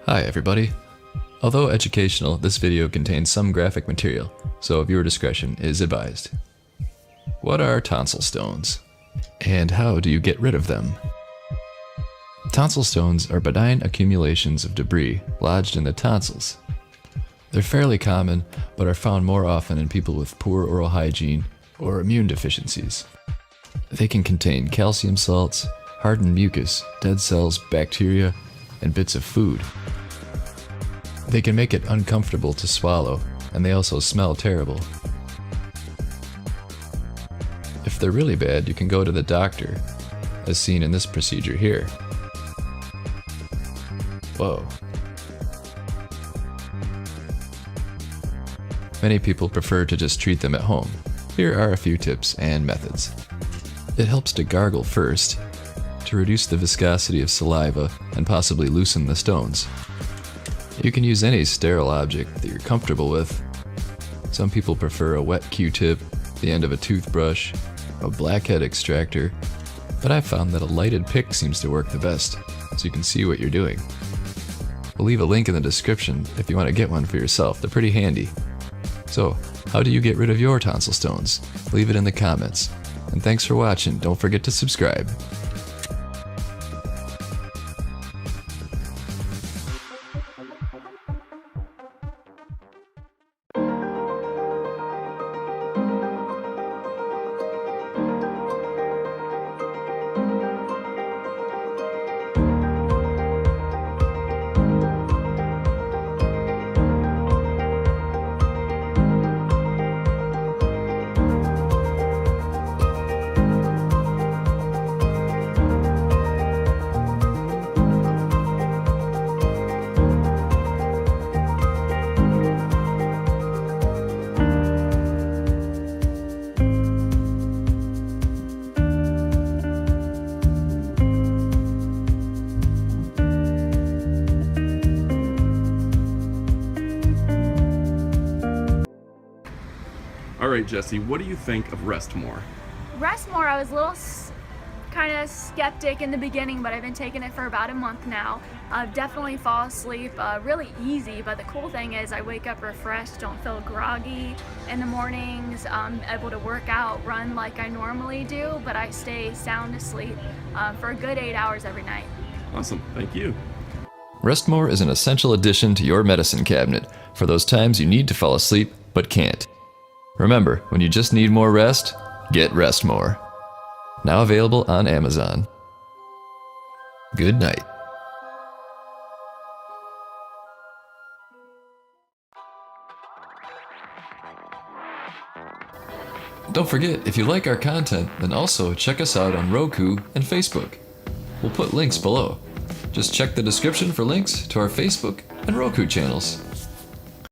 Hi everybody. Although educational, this video contains some graphic material, so viewer discretion is advised. What are tonsil stones? And how do you get rid of them? Tonsil stones are benign accumulations of debris lodged in the tonsils. They're fairly common, but are found more often in people with poor oral hygiene or immune deficiencies. They can contain calcium salts, hardened mucus, dead cells, bacteria, and bits of food. They can make it uncomfortable to swallow, and they also smell terrible. If they're really bad, you can go to the doctor, as seen in this procedure here. Whoa. Many people prefer to just treat them at home. Here are a few tips and methods. It helps to gargle first, to reduce the viscosity of saliva and possibly loosen the stones. You can use any sterile object that you're comfortable with. Some people prefer a wet Q-tip, the end of a toothbrush, a blackhead extractor, but I've found that a lighted pick seems to work the best, so you can see what you're doing. We'll leave a link in the description if you want to get one for yourself. They're pretty handy. So, how do you get rid of your tonsil stones? Leave it in the comments. And thanks for watching. Don't forget to subscribe. All right, Jesse, what do you think of RESTMORE? RESTMORE, I was a little kind of skeptic in the beginning, but I've been taking it for about a month now. Definitely fall asleep really easy, but the cool thing is I wake up refreshed, don't feel groggy in the mornings. I'm able to work out, run like I normally do, but I stay sound asleep for a good 8 hours every night. Awesome, thank you. RESTMORE is an essential addition to your medicine cabinet for those times you need to fall asleep but can't. Remember, when you just need more rest, get RESTMORE. Now available on Amazon. Good night. Don't forget, if you like our content, then also check us out on Roku and Facebook. We'll put links below. Just check the description for links to our Facebook and Roku channels.